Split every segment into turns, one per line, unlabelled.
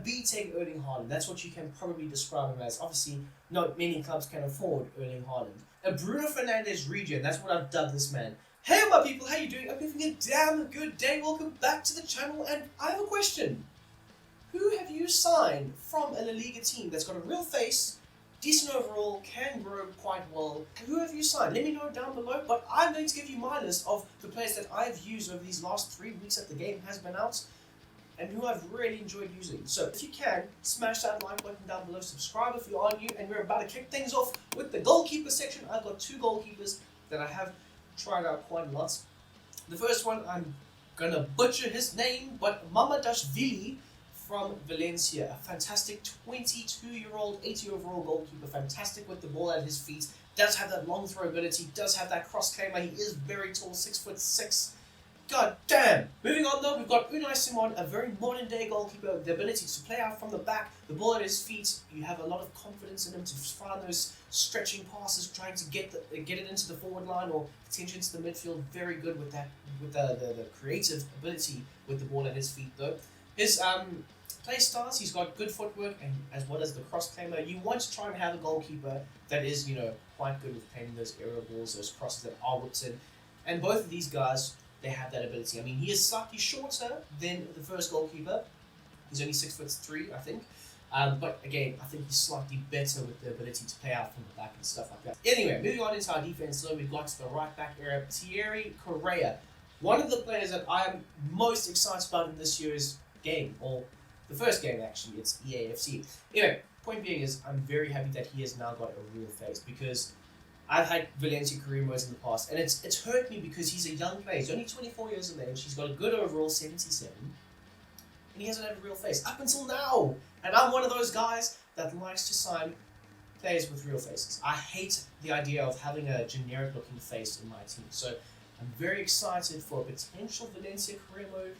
B-Tech Erling Haaland. That's what you can probably describe him as. Obviously, not many clubs can afford Erling Haaland. A Bruno Fernandes regen. That's what I've dubbed this man. Hey my people, how you doing? I'm having a damn good day. Welcome back to the channel, and I have a question. Who have you signed from a La Liga team that's got a real face, decent overall, can grow quite well? Who have you signed? Let me know down below, but I'm going to give you my list of the players that I've used over these last 3 weeks that the game has been out, and who I've really enjoyed using. So if you can, smash that like button down below, subscribe if you are new, and we're about to kick things off with the goalkeeper section. I've got 2 goalkeepers that I have tried out quite a lot. The first one, I'm gonna butcher his name, but Mamadashvili from Valencia, a fantastic 22-year-old, 80 overall goalkeeper, fantastic with the ball at his feet, does have that long throw ability, does have that cross claimer, he is very tall, 6'6". God damn! Moving on though, we've got Unai Simon, a very modern day goalkeeper, the ability to play out from the back, the ball at his feet, you have a lot of confidence in him to find those stretching passes, trying to get it into the forward line or potentially into the midfield. Very good with that, with the creative ability with the ball at his feet though. His play starts, he's got good footwork and as well as the cross claimer. You want to try and have a goalkeeper that is, you know, quite good with playing those aerial balls, those crosses that are whipped in. And both of these guys, they have that ability. I mean, he is slightly shorter than the first goalkeeper. He's only 6'3", I think. But again, I think he's slightly better with the ability to play out from the back and stuff like that. Anyway, moving on into our defense, so we've got to the right back area. Thierry Correa, one of the players that I am most excited about in this year's game, or the first game actually, it's EAFC. Anyway, point being is I'm very happy that he has now got a real face, because I've had Valencia career modes in the past, and it's hurt me because he's a young player. He's only 24 years of age. He's got a good overall, 77, and he hasn't had a real face up until now. And I'm one of those guys that likes to sign players with real faces. I hate the idea of having a generic-looking face in my team. So I'm very excited for a potential Valencia career mode.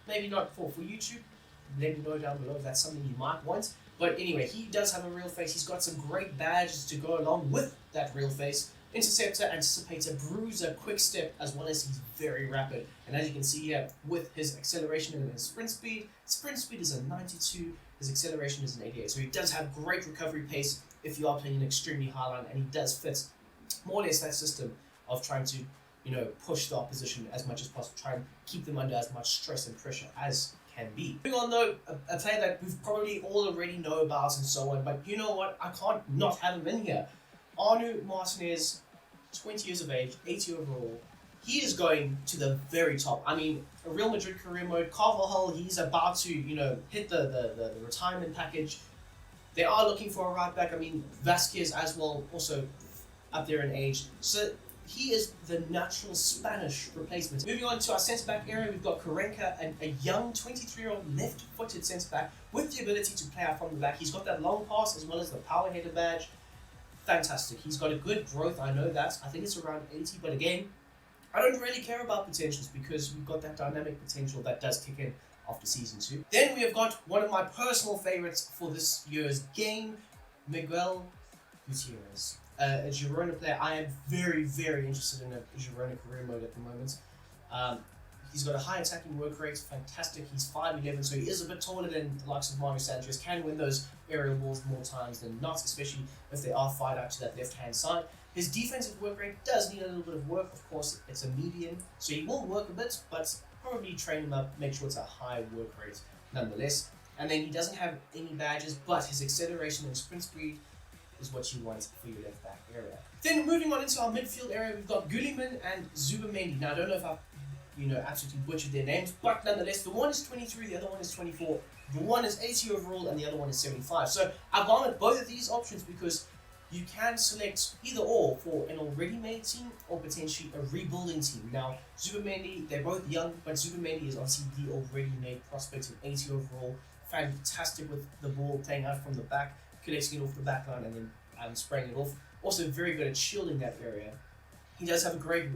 Maybe not for YouTube. Let me know down below if that's something you might want. But anyway, he does have a real face. He's got some great badges to go along with that real face. Interceptor, anticipator, bruiser, quick step, as well as he's very rapid. And as you can see here, with his acceleration and his sprint speed is a 92, his acceleration is an 88. So he does have great recovery pace if you are playing an extremely high line, and he does fit more or less that system of trying to, you know, push the opposition as much as possible, try and keep them under as much stress and pressure as can be. Moving on though, a player that we've probably all already know about and so on, but you know what, I can't not have him in here. Arnu Martinez, 20 years of age, 80 overall. He is going to the very top. I mean, a Real Madrid career mode, Carvajal, he's about to, you know, hit the retirement package. They are looking for a right back. I mean, Vasquez as well, also up there in age. So he is the natural Spanish replacement. Moving on to our centre-back area, we've got Karenka, and a young 23-year-old left-footed centre-back with the ability to play out from the back. He's got that long pass as well as the power header badge. Fantastic. He's got a good growth, I know that. I think it's around 80, but again, I don't really care about potentials because we've got that dynamic potential that does kick in after Season 2. Then we have got one of my personal favourites for this year's game, Miguel Gutierrez. A Girona player. I am very, very interested in a Girona career mode at the moment. He's got a high attacking work rate, fantastic. He's 5'11", so he is a bit taller than the likes of Mario Sanchez. Can win those aerial balls more times than not, especially if they are fired out to that left-hand side. His defensive work rate does need a little bit of work. Of course, it's a medium, so he will work a bit, but probably train him up, make sure it's a high work rate nonetheless. And then he doesn't have any badges, but his acceleration and sprint speed is what you want for your left back area. Then moving on into our midfield area, we've got Guliman and Zubamendi. Now I don't know if I've absolutely butchered their names, but nonetheless, the one is 23, the other one is 24, the one is 80 overall, and the other one is 75. So I've gone with both of these options because you can select either or for an already made team or potentially a rebuilding team. Now, Zubamendi, they're both young, but Zubamendi is obviously the already made prospect of 80 overall, fantastic with the ball playing out from the back, collecting it off the back line and then spraying it off. Also very good at shielding that area. He does have a great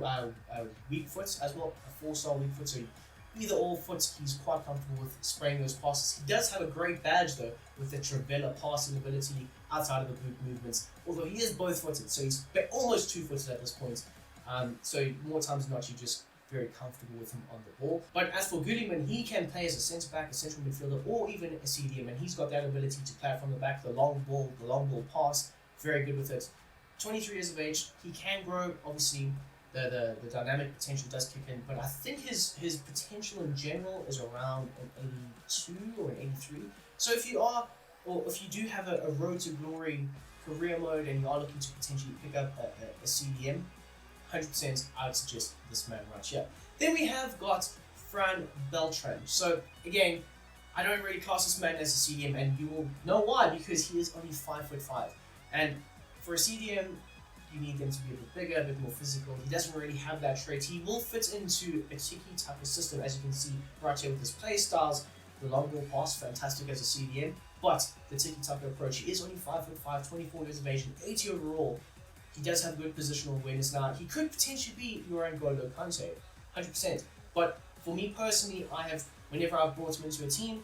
weak foot as well, a 4-star weak foot, so either or foot, he's quite comfortable with spraying those passes. He does have a great badge though, with the Travella passing ability outside of the boot movements, although he is both footed, so he's almost 2-footed at this point. So more times than not, you just very comfortable with him on the ball. But as for Goodman, he can play as a centre back, a central midfielder, or even a CDM, and he's got that ability to play from the back, the long ball pass, very good with it. 23 years of age, he can grow. Obviously, the dynamic potential does kick in, but I think his potential in general is around an 82 or an 83. So if you do have a road to glory career mode and you are looking to potentially pick up a CDM, 100% I would suggest this man right here. Then we have got Fran Beltran. So again, I don't really class this man as a CDM, and you will know why, because he is only 5'5", and for a CDM, you need them to be a bit bigger, a bit more physical. He doesn't really have that trait. He will fit into a tiki-taka system, as you can see right here with his play styles. The long ball pass, fantastic as a CDM, but the tiki-taka approach, he is only 5'5", 24 years of age, and 80 overall. He does have good positional awareness now. He could potentially be your N'Golo Kante, 100%. But for me personally, whenever I've brought him into a team,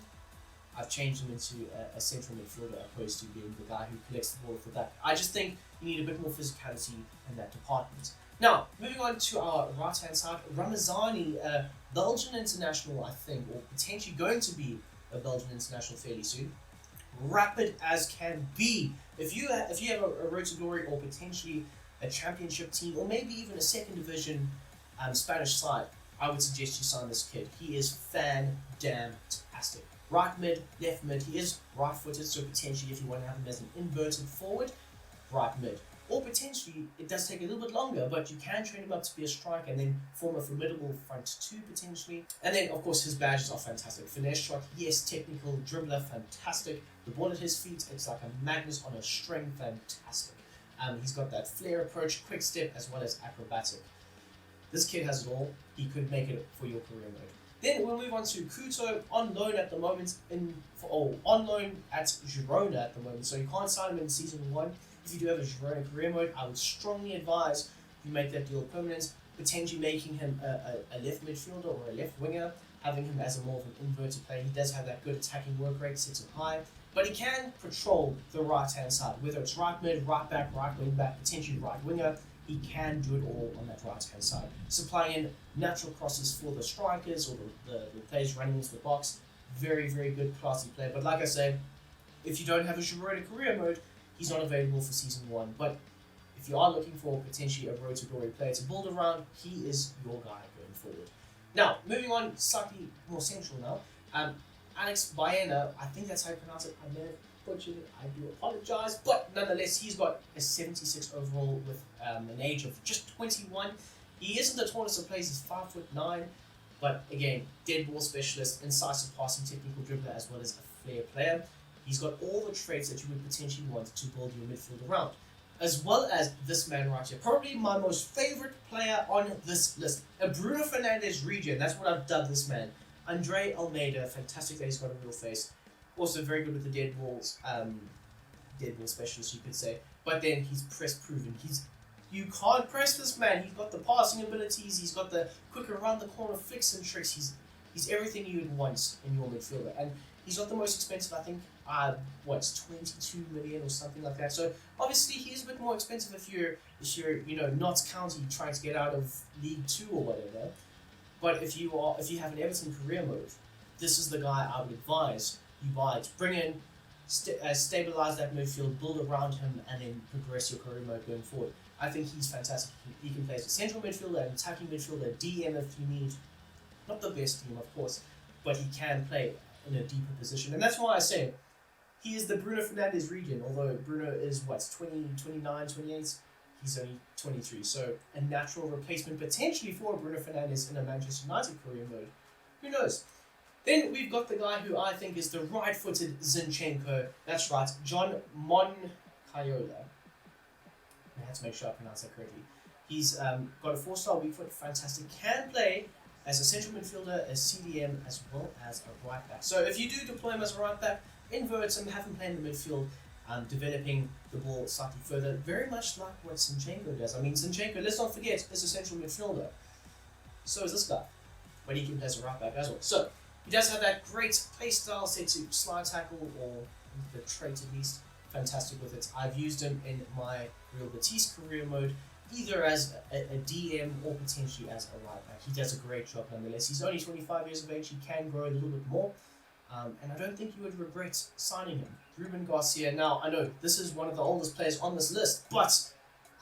I've changed him into a central midfielder opposed to being the guy who collects the ball for that. I just think you need a bit more physicality in that department. Now, moving on to our right-hand side, Ramazani, a Belgian international, I think, or potentially going to be a Belgian international fairly soon. Rapid as can be. If you have a road to glory or potentially a championship team, or maybe even a second division Spanish side, I would suggest you sign this kid. He is fan-damn-tastic. Right mid, left mid. He is right-footed, so potentially if you want to have him as an inverted forward, right mid. Or potentially, it does take a little bit longer, but you can train him up to be a striker and then form a formidable front two potentially. And then, of course, his badges are fantastic. Finesse shot, yes. Technical dribbler, fantastic. The ball at his feet, it's like a magnet on a string, fantastic. He's got that flair approach, quick step, as well as acrobatic. This kid has it all. He could make it for your career mode. Then we'll move on to Couto, on loan at the moment, on loan at Girona at the moment. So you can't sign him in season 1. If you do have a Girona career mode, I would strongly advise you make that deal permanent, potentially making him a left midfielder or a left winger, having him as a more of an inverted player. He does have that good attacking work rate, sits him high, but he can patrol the right-hand side, whether it's right mid, right back, right wing back, potentially right winger. He can do it all on that right-hand side, supplying in natural crosses for the strikers or the players running into the box. Very, very good, classy player. But like I said, if you don't have a Girona career mode, he's not available for season 1. But if you are looking for potentially a road to glory player to build around, he is your guy going forward. Now, moving on slightly more central now. Alex Baena, I think that's how you pronounce it. I may have butchered it, I do apologize. But nonetheless, he's got a 76 overall with an age of just 21. He isn't the tallest of players, he's 5'9". But again, dead ball specialist, incisive passing, technical dribbler, as well as a flair player. He's got all the traits that you would potentially want to build your midfield around. As well as this man right here, probably my most favorite player on this list. A Bruno Fernandes regen, that's what I've dubbed this man. Andre Almeida, fantastic that he's got a real face. Also very good with the dead ball specialist, you could say. But then he's press proven. You can't press this man. He's got the passing abilities, he's got the quick around the corner flicks and tricks. He's everything you would want in your midfielder. And he's not the most expensive, I think. It's 22 million or something like that. So obviously he is a bit more expensive if you're Notts County trying to get out of League 2 or whatever. But if you have an Everton career mode, this is the guy I would advise you buy to bring in, stabilize that midfield, build around him, and then progress your career mode going forward. I think he's fantastic. He can play as a central midfielder, an attacking midfielder, DM if you need. Not the best team, of course, but he can play in a deeper position. And that's why I say he is the Bruno Fernandes regen, although Bruno is 20, 29, 28. He's only 23, so a natural replacement potentially for Bruno Fernandes in a Manchester United career mode. Who knows? Then we've got the guy who I think is the right-footed Zinchenko. That's right, John Moncayola. I had to make sure I pronounce that correctly. He's got a 4-star weak foot, fantastic. Can play as a central midfielder, a CDM, as well as a right back. So if you do deploy him as a right back, invert him, have him play in the midfield, developing the ball slightly further, very much like what Zinchenko does. I mean, Zinchenko, let's not forget, is a central midfielder. So is this guy, but he can play as a right back as well. So he does have that great play style set to slide tackle, or the trait at least. Fantastic with it. I've used him in my Real Betis career mode. either as a DM or potentially as a right back. He does a great job nonetheless. He's only 25 years of age. He can grow a little bit more. And I don't think you would regret signing him. Ruben Garcia. Now, I know this is one of the oldest players on this list, but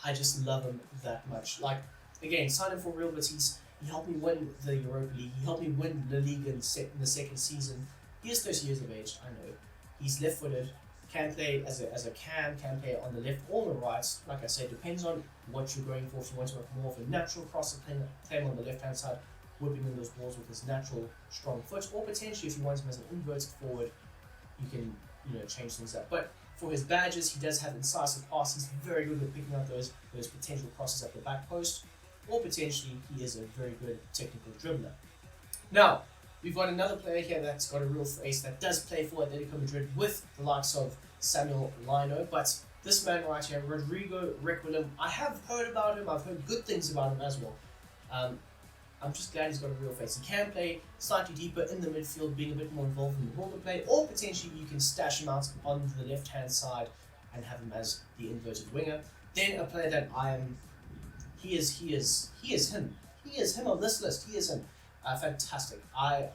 I just love him that much. Like, again, sign him for Real Betis. He helped me win the Europa League. He helped me win the Liga in the second season. He is 30 years of age, I know. He's left-footed, can play as a can play on the left or the right. Like I said, depends on what you're going for. If you want to have more of a natural crosser, play him on the left-hand side, whipping in those balls with his natural strong foot, or potentially if you want him as an inverted forward, you can change things up. But for his badges, he does have incisive pass. He's very good at picking up those potential crosses at the back post, or potentially he is a very good technical dribbler. Now, we've got another player here that's got a real face that does play for Atletico Madrid with the likes of Samuel Lino, but this man right here, Rodrigo Requilem, I have heard about him. I've heard good things about him as well. I'm just glad he's got a real face. He can play slightly deeper in the midfield, being a bit more involved in the border play, or potentially you can stash him out on the left-hand side and have him as the inverted winger. Then a player that he is him. He is him on this list. He is him. Fantastic. I've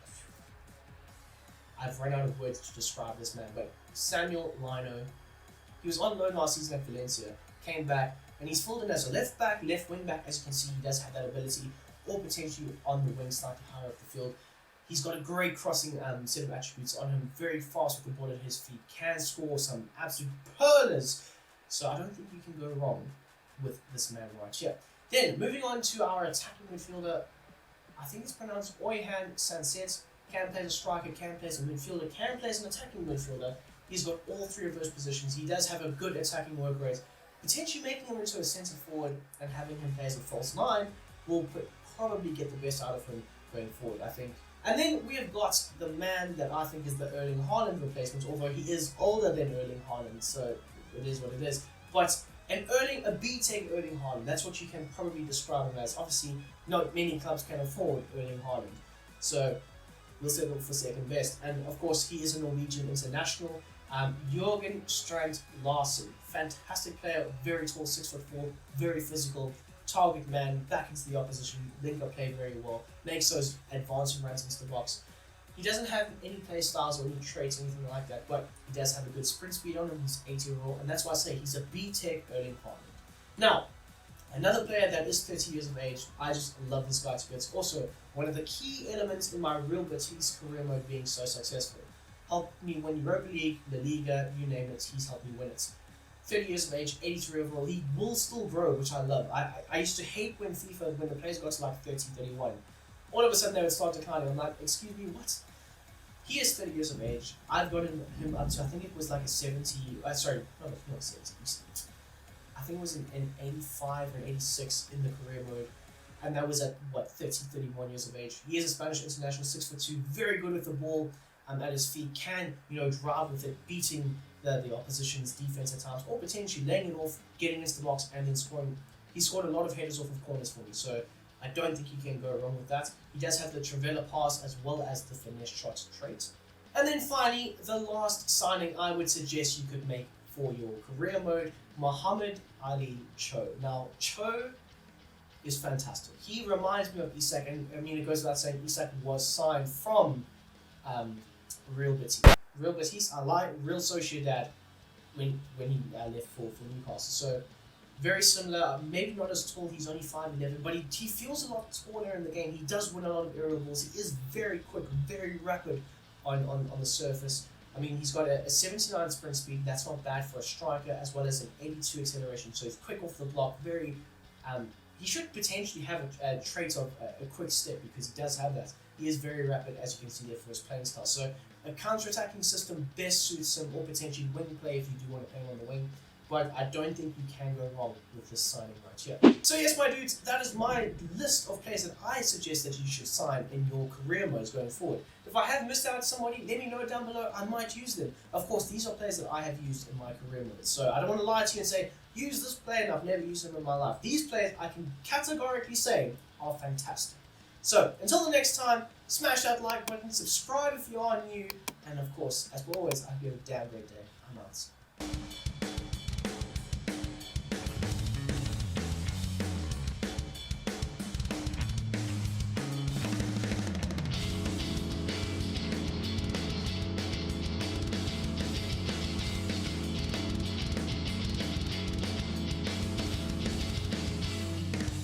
run out of words to describe this man, but Samuel Lino, he was on loan last season at Valencia, came back, and he's filled in as a left back, left wing back. As you can see, he does have that ability, or potentially on the wing, slightly higher up the field. He's got a great crossing set of attributes on him, very fast with the ball at his feet, can score some absolute pearlers. So I don't think you can go wrong with this man right here. Then, moving on to our attacking midfielder, I think it's pronounced Oyhan Sanset. Can play as a striker, can play as a midfielder, can play as an attacking midfielder. He's got all three of those positions. He does have a good attacking work rate. Potentially making him into a centre forward and having him play as a false nine will probably get the best out of him going forward, I think. And then we have got the man that I think is the Erling Haaland replacement, although he is older than Erling Haaland, so it is what it is. But a B-Tech Erling Haaland, that's what you can probably describe him as. Obviously, not many clubs can afford Erling Haaland, so we'll settle for second best. And of course, he is a Norwegian international. Jørgen Strand Larsen, fantastic player, very tall, 6'4", very physical, target man, back into the opposition, link up play very well, makes those advancing runs into the box. He doesn't have any play styles or any traits or anything like that, but he does have a good sprint speed on him. He's 80-year-old, and that's why I say he's a B-Tech Erling Haaland. Now, another player that is 30 years of age, I just love this guy to bits. Also, one of the key elements in my Real Betis career mode being so successful. Helped me win Europa League, the Liga, you name it, he's helped me win it. 30 years of age, 83 overall, he will still grow, which I love. I used to hate when the players got to like 30, 31. All of a sudden they would start declining. I'm like, excuse me, what? He is 30 years of age. I've gotten him up to, I think it was like a 70, not 70, I think it was an 85 or 86 in the career mode. And that was at, 31 years of age. He is a Spanish international, 6'2", very good with the ball at his feet, can, drive with it, beating the opposition's defense at times, or potentially laying it off, getting into the box, and then scoring. He scored a lot of headers off of corners for me, so I don't think you can go wrong with that. He does have the Trove pass as well as the finesse shot trait. And then finally, the last signing I would suggest you could make for your career mode, Mohamed Ali Cho. Now, Cho is fantastic. He reminds me of Isak, and it goes without saying, Isak was signed from Real Betis. Real Betis, I like Real Sociedad when he left for Newcastle. So very similar, maybe not as tall, he's only 5'11", but he feels a lot taller in the game. He does win a lot of aerial balls. He is very quick, very rapid on the surface. He's got a 79 sprint speed, that's not bad for a striker, as well as an 82 acceleration, so he's quick off the block, very... he should potentially have a trait of a quick step, because he does have that. He is very rapid, as you can see there, for his playing style. So a counter-attacking system best suits him, or potentially wing play if you do want to play him on the wing. But I don't think you can go wrong with this signing right here. So yes, my dudes, that is my list of players that I suggest that you should sign in your career modes going forward. If I have missed out on somebody, let me know down below. I might use them. Of course, these are players that I have used in my career modes. So I don't want to lie to you and say, use this player, and I've never used them in my life. These players, I can categorically say, are fantastic. So, until the next time, smash that like button, subscribe if you are new, and of course, as always, I hope you have a damn great day. I'm out.